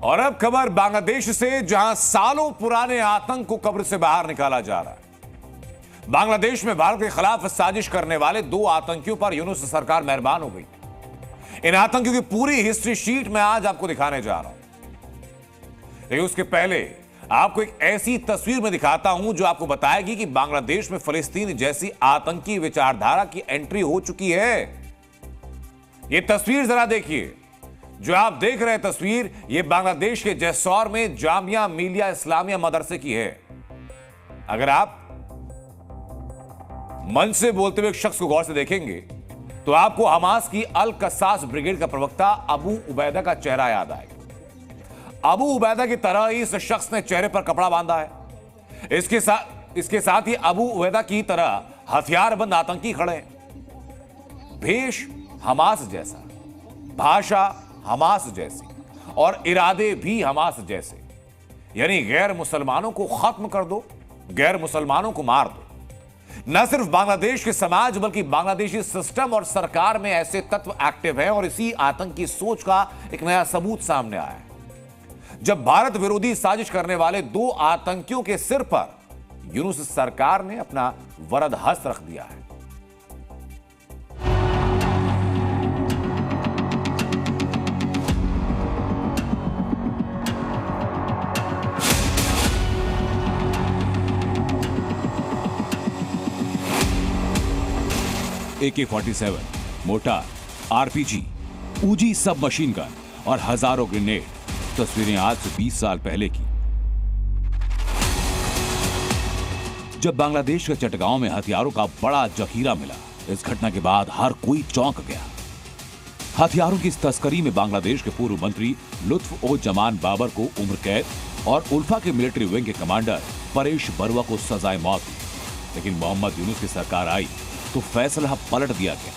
और अब खबर बांग्लादेश से, जहां सालों पुराने आतंक को कब्र से बाहर निकाला जा रहा है। बांग्लादेश में भारत के खिलाफ साजिश करने वाले 2 आतंकियों पर यूनुस सरकार मेहरबान हो गई। इन आतंकियों की पूरी हिस्ट्री शीट में आज आपको दिखाने जा रहा हूं, लेकिन उसके पहले आपको एक ऐसी तस्वीर में दिखाता हूं जो आपको बताएगी कि बांग्लादेश में फिलिस्तीन जैसी आतंकी विचारधारा की एंट्री हो चुकी है। यह तस्वीर जरा देखिए। जो आप देख रहे हैं तस्वीर, यह बांग्लादेश के जैसौर में जामिया मिलिया इस्लामिया मदरसे की है। अगर आप मन से बोलते हुए एक शख्स को गौर से देखेंगे तो आपको हमास की अल कसास ब्रिगेड का प्रवक्ता अबू उबैदा का चेहरा याद आएगा। अबू उबैदा की तरह ही इस शख्स ने चेहरे पर कपड़ा बांधा है। इसके साथ ही अबू उबैदा की तरह हथियारबंद आतंकी खड़े हैं। भेष हमास जैसा, भाषा हमास जैसी और इरादे भी हमास जैसे, यानी गैर मुसलमानों को खत्म कर दो, गैर मुसलमानों को मार दो। न सिर्फ बांग्लादेश के समाज बल्कि बांग्लादेशी सिस्टम और सरकार में ऐसे तत्व एक्टिव हैं और इसी आतंकी सोच का एक नया सबूत सामने आया है, जब भारत विरोधी साजिश करने वाले 2 आतंकियों के सिर पर यूनुस सरकार ने अपना वरद हस्त रख दिया है। AK-47, मोर्टार, RPG, ऊजी सब मशीन गन और हजारों ग्रेनेड। तस्वीरें आज से 20 साल पहले की, जब बांग्लादेश के चटगांव में हथियारों का बड़ा जखीरा मिला। इस घटना के बाद हर कोई चौंक गया। हथियारों की इस तस्करी में बांग्लादेश के पूर्व मंत्री लुत्फ ओ जमान बाबर को उम्र कैद और उल्फा के मिलिट्री विंग के कमांडर परेश बरुआ को सजाए मौत हुई। लेकिन मोहम्मद यूनुस की सरकार आई तो फैसला पलट दिया गया।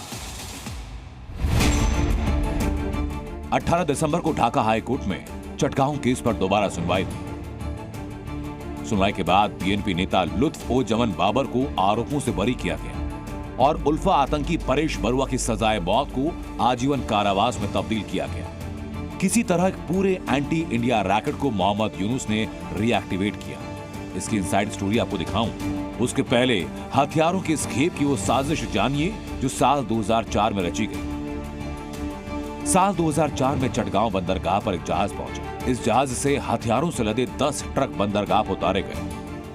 18 दिसंबर को ढाका हाई कोर्ट में चटगांव केस पर दोबारा सुनवाई हुई। सुनवाई के बाद बीएनपी नेता लुत्फ ओ जमन बाबर को आरोपों से बरी किया गया और उल्फा आतंकी परेश बरुआ की सजाए मौत को आजीवन कारावास में तब्दील किया गया। किसी तरह पूरे एंटी इंडिया रैकेट को मोहम्मद यूनुस ने रिएक्टिवेट किया। इसकी इनसाइड स्टोरी आपको दिखाऊं, उसके पहले हथियारों के इस खेप की वो साजिश जानिए जो साल 2004 में रची गई। साल 2004 में चटगांव बंदरगाह पर एक जहाज पहुंचा। इस जहाज से हथियारों से लदे 10 ट्रक बंदरगाह पर उतारे गए।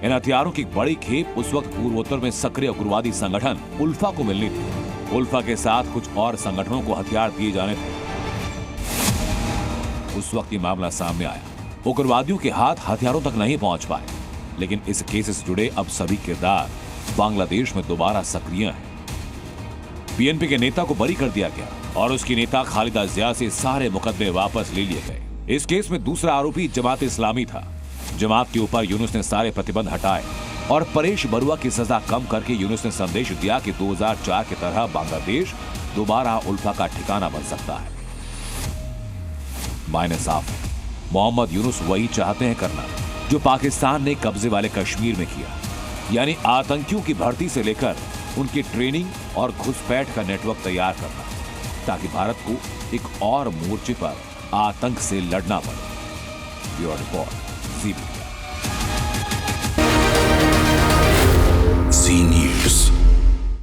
इन हथियारों की एक बड़ी खेप उस वक्त पूर्वोत्तर में सक्रिय उग्रवादी संगठन उल्फा को मिलनी थी। उल्फा के साथ कुछ और संगठनों को हथियार दिए जाने थे। उस वक्त ये मामला सामने आया। उग्रवादियों के हाथ हथियारों तक नहीं पहुंच पाए, लेकिन इस केस से जुड़े अब सभी किरदार बांग्लादेश में दोबारा सक्रिय हैं। बीएनपी के नेता को बरी कर दिया गया और उसकी नेता खालिदा जिया से सारे मुकदमे वापस ले लिए गए। इस केस में दूसरा आरोपी जमात इस्लामी था। जमात के ऊपर यूनुस ने सारे प्रतिबंध हटाए और परेश बरुआ की सजा कम करके यूनुस ने संदेश दिया कि 2004 की तरह बांग्लादेश दोबारा उल्फा का ठिकाना बन सकता है। मायने साफ है, मोहम्मद यूनुस वही चाहते हैं करना जो पाकिस्तान ने कब्जे वाले कश्मीर में किया, यानी आतंकियों की भर्ती से लेकर उनकी ट्रेनिंग और घुसपैठ का नेटवर्क तैयार करना, ताकि भारत को एक और मोर्चे पर आतंक से लड़ना पड़े। Bureau report, ZB।